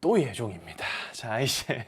또 예종입니다. 자, 이제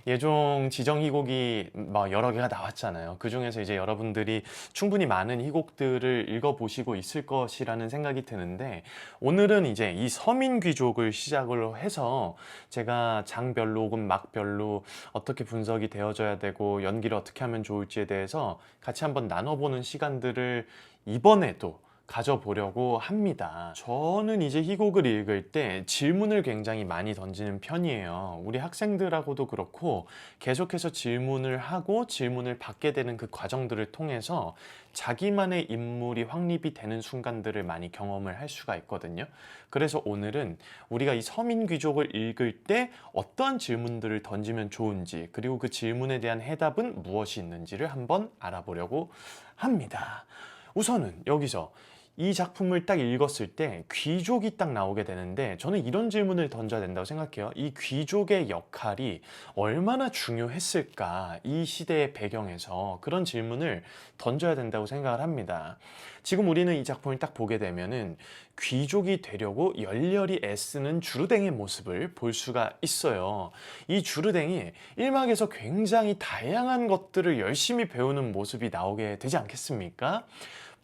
예종 지정 희곡이 여러 개가 나왔잖아요. 그 중에서 이제 여러분들이 충분히 많은 희곡들을 읽어보시고 있을 것이라는 생각이 드는데, 오늘은 이제 이 서민 귀족을 시작으로 해서 제가 장별로 혹은 막별로 어떻게 분석이 되어져야 되고 연기를 어떻게 하면 좋을지에 대해서 같이 한번 나눠보는 시간들을 이번에도 가져보려고 합니다. 저는 이제 희곡을 읽을 때 질문을 굉장히 많이 던지는 편이에요. 우리 학생들하고도 그렇고 계속해서 질문을 하고 질문을 받게 되는 그 과정들을 통해서 자기만의 인물이 확립이 되는 순간들을 많이 경험을 할 수가 있거든요. 그래서 오늘은 우리가 이 서민 귀족을 읽을 때 어떠한 질문들을 던지면 좋은지, 그리고 그 질문에 대한 해답은 무엇이 있는지를 한번 알아보려고 합니다. 우선은 여기서 이 작품을 딱 읽었을 때 귀족이 딱 나오게 되는데, 저는 이런 질문을 던져야 된다고 생각해요. 이 귀족의 역할이 얼마나 중요했을까? 이 시대의 배경에서 그런 질문을 던져야 된다고 생각을 합니다. 지금 우리는 이 작품을 딱 보게 되면은 귀족이 되려고 열렬히 애쓰는 주르댕의 모습을 볼 수가 있어요. 이 주르댕이 1막에서 굉장히 다양한 것들을 열심히 배우는 모습이 나오게 되지 않겠습니까?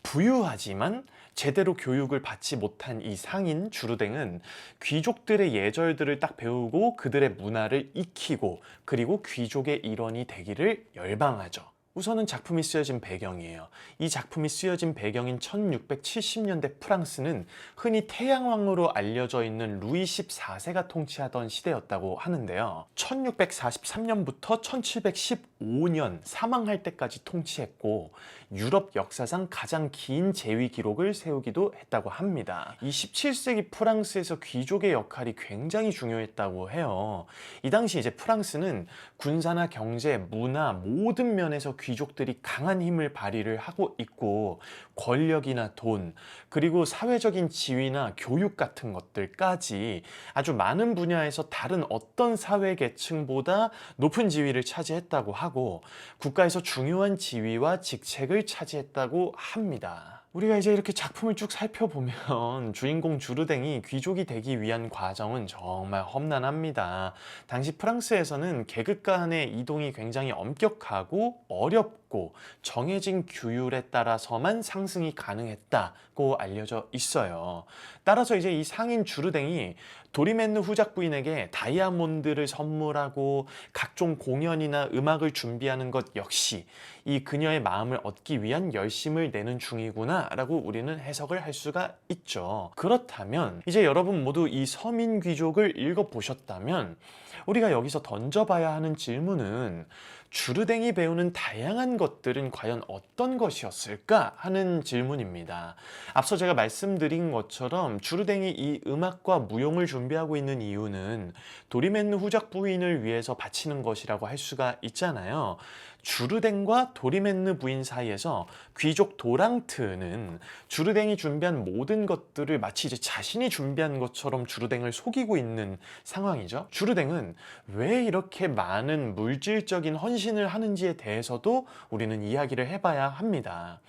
부유하지만 제대로 교육을 받지 못한 이 상인 주르댕은 귀족들의 예절들을 딱 배우고 그들의 문화를 익히고, 그리고 귀족의 일원이 되기를 열망하죠. 우선은 작품이 쓰여진 배경이에요. 이 작품이 쓰여진 배경인 1670년대 프랑스는 흔히 태양왕으로 알려져 있는 루이 14세가 통치하던 시대였다고 하는데요. 1643년부터 1715년 사망할 때까지 통치했고, 유럽 역사상 가장 긴 재위 기록을 세우기도 했다고 합니다. 이 17세기 프랑스에서 귀족의 역할이 굉장히 중요했다고 해요. 이 당시 이제 프랑스는 군사나 경제, 문화 모든 면에서 귀족들이 강한 힘을 발휘를 하고 있고, 권력이나 돈, 그리고 사회적인 지위나 교육 같은 것들까지 아주 많은 분야에서 다른 어떤 사회 계층보다 높은 지위를 차지했다고 하고, 국가에서 중요한 지위와 직책을 차지했다고 합니다. 우리가 이제 이렇게 작품을 쭉 살펴보면 주인공 주르댕이 귀족이 되기 위한 과정은 정말 험난합니다. 당시 프랑스에서는 계급 간의 이동이 굉장히 엄격하고 어렵고 정해진 규율에 따라서만 상승이 가능했다고 알려져 있어요. 따라서 이제 이 상인 주르댕이 도리맨느 후작 부인에게 다이아몬드를 선물하고 각종 공연이나 음악을 준비하는 것 역시 이 그녀의 마음을 얻기 위한 열심을 내는 중이구나 라고 우리는 해석을 할 수가 있죠. 그렇다면 이제 여러분 모두 이 서민 귀족을 읽어보셨다면 우리가 여기서 던져봐야 하는 질문은, 주르댕이 배우는 다양한 것들은 과연 어떤 것이었을까 하는 질문입니다. 앞서 제가 말씀드린 것처럼 주르댕이 이 음악과 무용을 준비하고 있는 이유는 도리맨느 후작 부인을 위해서 바치는 것이라고 할 수가 있잖아요. 주르댕과 도리맨느 부인 사이에서 귀족 도랑트는 주르댕이 준비한 모든 것들을 마치 이제 자신이 준비한 것처럼 주르댕을 속이고 있는 상황이죠. 주르댕은 왜 이렇게 많은 물질적인 헌신을 하는지에 대해서도 우리는 이야기를 해봐야 합니다.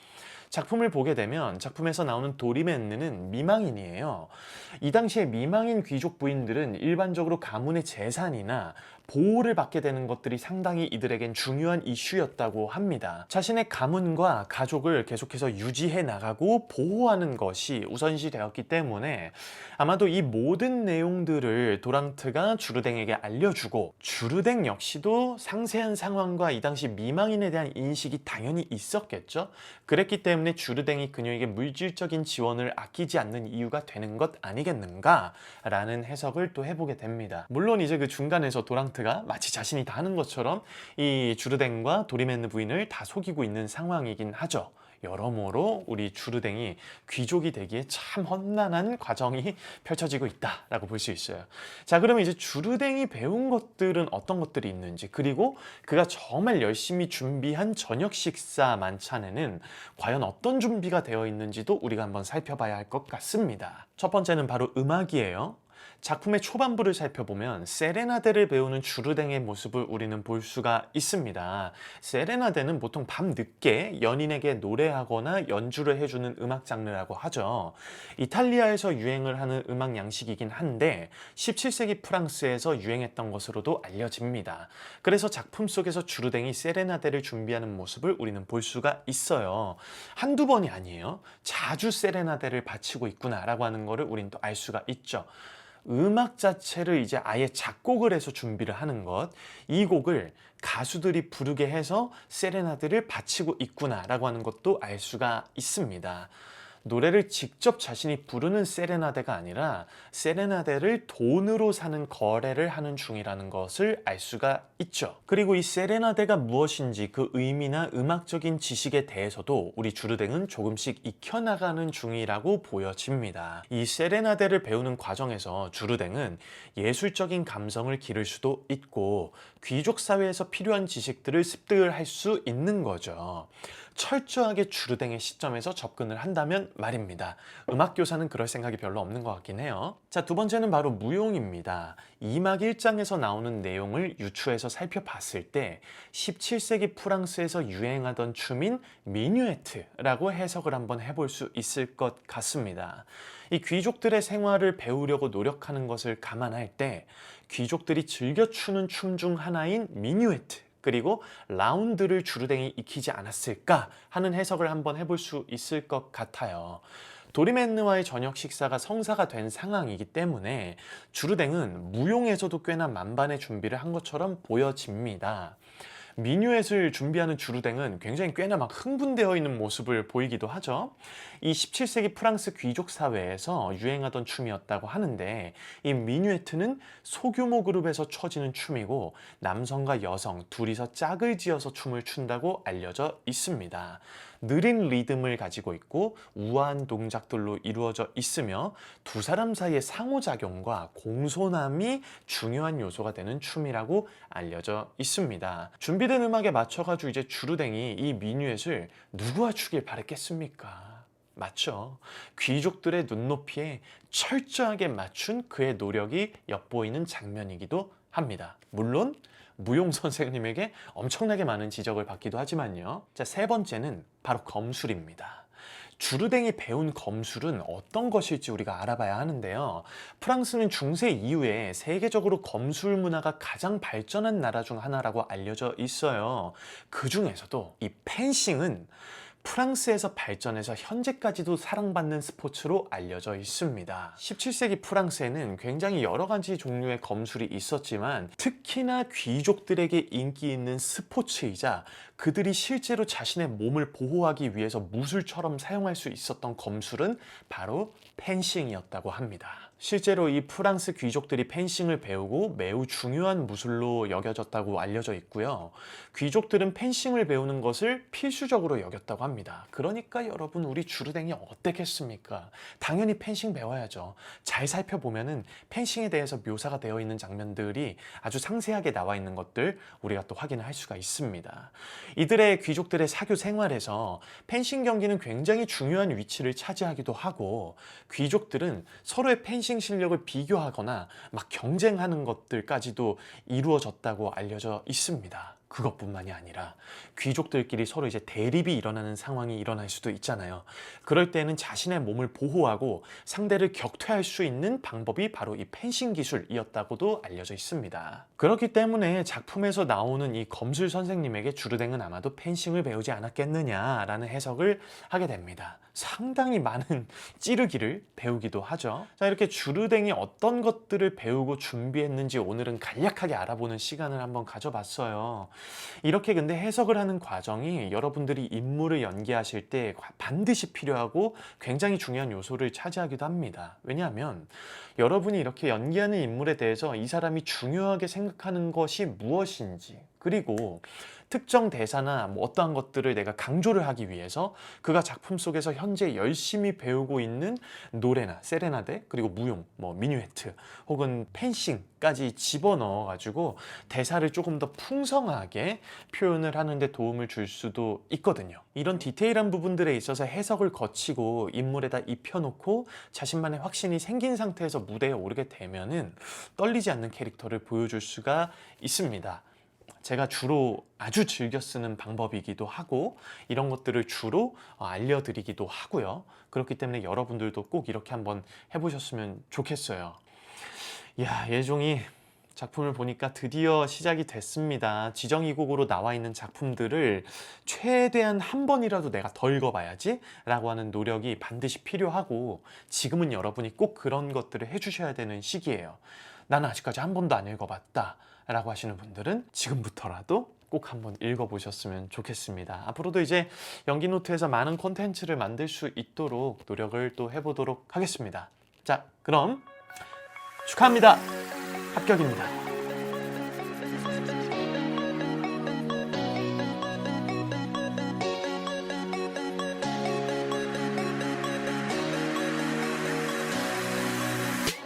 작품을 보게 되면 작품에서 나오는 도리맨느는 미망인이에요. 이 당시에 미망인 귀족 부인들은 일반적으로 가문의 재산이나 보호를 받게 되는 것들이 상당히 이들에겐 중요한 이슈였다고 합니다. 자신의 가문과 가족을 계속해서 유지해 나가고 보호하는 것이 우선시 되었기 때문에 아마도 이 모든 내용들을 도랑트가 주르댕에게 알려주고, 주르댕 역시도 상세한 상황과 이 당시 미망인에 대한 인식이 당연히 있었겠죠. 그랬기 때문에 주르댕이 그녀에게 물질적인 지원을 아끼지 않는 이유가 되는 것 아니겠는가 라는 해석을 또 해보게 됩니다. 물론 이제 그 중간에서 도랑트가 마치 자신이 다 하는 것처럼 이 주르댕과 도리맨느 부인을 다 속이고 있는 상황이긴 하죠. 여러모로 우리 주르댕이 귀족이 되기에 참 험난한 과정이 펼쳐지고 있다라고 볼 수 있어요. 자, 그러면 이제 주르댕이 배운 것들은 어떤 것들이 있는지, 그리고 그가 정말 열심히 준비한 저녁 식사 만찬에는 과연 어떤 준비가 되어 있는지도 우리가 한번 살펴봐야 할 것 같습니다. 첫 번째는 바로 음악이에요. 작품의 초반부를 살펴보면 세레나데를 배우는 주르댕의 모습을 우리는 볼 수가 있습니다. 세레나데는 보통 밤 늦게 연인에게 노래하거나 연주를 해주는 음악 장르라고 하죠. 이탈리아에서 유행을 하는 음악 양식이긴 한데 17세기 프랑스에서 유행했던 것으로도 알려집니다. 그래서 작품 속에서 주르댕이 세레나데를 준비하는 모습을 우리는 볼 수가 있어요. 한두 번이 아니에요. 자주 세레나데를 바치고 있구나라고 하는 거를 우린 또 알 수가 있죠. 음악 자체를 이제 아예 작곡을 해서 준비를 하는 것, 이 곡을 가수들이 부르게 해서 세레나데를 바치고 있구나라고 하는 것도 알 수가 있습니다. 노래를 직접 자신이 부르는 세레나데가 아니라 세레나데를 돈으로 사는 거래를 하는 중이라는 것을 알 수가 있죠. 그리고 이 세레나데가 무엇인지 그 의미나 음악적인 지식에 대해서도 우리 주르댕은 조금씩 익혀나가는 중이라고 보여집니다. 이 세레나데를 배우는 과정에서 주르댕은 예술적인 감성을 기를 수도 있고 귀족 사회에서 필요한 지식들을 습득을 할 수 있는 거죠. 철저하게 주르댕의 시점에서 접근을 한다면 말입니다. 음악 교사는 그럴 생각이 별로 없는 것 같긴 해요. 자, 두 번째는 바로 무용입니다. 2막 1장에서 나오는 내용을 유추해서 살펴봤을 때 17세기 프랑스에서 유행하던 춤인 미뉴에트라고 해석을 한번 해볼 수 있을 것 같습니다. 이 귀족들의 생활을 배우려고 노력하는 것을 감안할 때 귀족들이 즐겨 추는 춤 중 하나인 미뉴에트 그리고 라운드를 주르댕이 익히지 않았을까 하는 해석을 한번 해볼 수 있을 것 같아요. 도리맨느와의 저녁 식사가 성사가 된 상황이기 때문에 주르댕은 무용에서도 꽤나 만반의 준비를 한 것처럼 보여집니다. 미뉴엣을 준비하는 주르댕은 굉장히 꽤나 막 흥분되어 있는 모습을 보이기도 하죠. 이 17세기 프랑스 귀족 사회에서 유행하던 춤이었다고 하는데 이 미뉴에트는 소규모 그룹에서 춰지는 춤이고 남성과 여성 둘이서 짝을 지어서 춤을 춘다고 알려져 있습니다. 느린 리듬을 가지고 있고 우아한 동작들로 이루어져 있으며 두 사람 사이의 상호작용과 공손함이 중요한 요소가 되는 춤이라고 알려져 있습니다. 준비된 음악에 맞춰가지고 이제 주르댕이 이 미뉴엣을 누구와 추길 바랬겠습니까? 맞죠. 귀족들의 눈높이에 철저하게 맞춘 그의 노력이 엿보이는 장면이기도 합니다. 물론 무용 선생님에게 엄청나게 많은 지적을 받기도 하지만요. 자, 세 번째는 바로 검술입니다. 주르댕이 배운 검술은 어떤 것일지 우리가 알아봐야 하는데요. 프랑스는 중세 이후에 세계적으로 검술 문화가 가장 발전한 나라 중 하나라고 알려져 있어요. 그 중에서도 이 펜싱은 프랑스에서 발전해서 현재까지도 사랑받는 스포츠로 알려져 있습니다. 17세기 프랑스에는 굉장히 여러 가지 종류의 검술이 있었지만 특히나 귀족들에게 인기 있는 스포츠이자 그들이 실제로 자신의 몸을 보호하기 위해서 무술처럼 사용할 수 있었던 검술은 바로 펜싱이었다고 합니다. 실제로 이 프랑스 귀족들이 펜싱을 배우고 매우 중요한 무술로 여겨졌다고 알려져 있고요. 귀족들은 펜싱을 배우는 것을 필수적으로 여겼다고 합니다. 그러니까 여러분 우리 주르댕이 어땠겠습니까? 당연히 펜싱 배워야죠. 잘 살펴보면은 펜싱에 대해서 묘사가 되어 있는 장면들이 아주 상세하게 나와 있는 것들 우리가 또 확인을 할 수가 있습니다. 이들의 귀족들의 사교 생활에서 펜싱 경기는 굉장히 중요한 위치를 차지하기도 하고 귀족들은 서로의 펜싱 실력을 비교하거나 막 경쟁하는 것들까지도 이루어졌다고 알려져 있습니다. 그것뿐만이 아니라 귀족들끼리 서로 이제 대립이 일어나는 상황이 일어날 수도 있잖아요. 그럴 때는 자신의 몸을 보호하고 상대를 격퇴할 수 있는 방법이 바로 이 펜싱 기술이었다고도 알려져 있습니다. 그렇기 때문에 작품에서 나오는 이 검술 선생님에게 주르댕은 아마도 펜싱을 배우지 않았겠느냐라는 해석을 하게 됩니다. 상당히 많은 찌르기를 배우기도 하죠. 자, 이렇게 주르댕이 어떤 것들을 배우고 준비했는지 오늘은 간략하게 알아보는 시간을 한번 가져봤어요. 이렇게 근데 해석을 하는 과정이 여러분들이 인물을 연기하실 때 반드시 필요하고 굉장히 중요한 요소를 차지하기도 합니다. 왜냐하면 여러분이 이렇게 연기하는 인물에 대해서 이 사람이 중요하게 생각하는 것이 무엇인지 그리고 특정 대사나 뭐 어떠한 것들을 내가 강조를 하기 위해서 그가 작품 속에서 현재 열심히 배우고 있는 노래나 세레나데, 그리고 무용, 뭐 미뉴에트 혹은 펜싱까지 집어넣어 가지고 대사를 조금 더 풍성하게 표현을 하는데 도움을 줄 수도 있거든요. 이런 디테일한 부분들에 있어서 해석을 거치고 인물에다 입혀놓고 자신만의 확신이 생긴 상태에서 무대에 오르게 되면은 떨리지 않는 캐릭터를 보여줄 수가 있습니다. 제가 주로 아주 즐겨 쓰는 방법이기도 하고 이런 것들을 주로 알려드리기도 하고요. 그렇기 때문에 여러분들도 꼭 이렇게 한번 해보셨으면 좋겠어요. 야, 예종이 작품을 보니까 드디어 시작이 됐습니다. 지정이곡으로 나와 있는 작품들을 최대한 한 번이라도 내가 더 읽어봐야지 라고 하는 노력이 반드시 필요하고, 지금은 여러분이 꼭 그런 것들을 해주셔야 되는 시기예요. 나는 아직까지 한 번도 안 읽어봤다 라고 하시는 분들은 지금부터라도 꼭 한번 읽어보셨으면 좋겠습니다. 앞으로도 이제 연기노트에서 많은 콘텐츠를 만들 수 있도록 노력을 또 해보도록 하겠습니다. 자, 그럼 축하합니다. 합격입니다.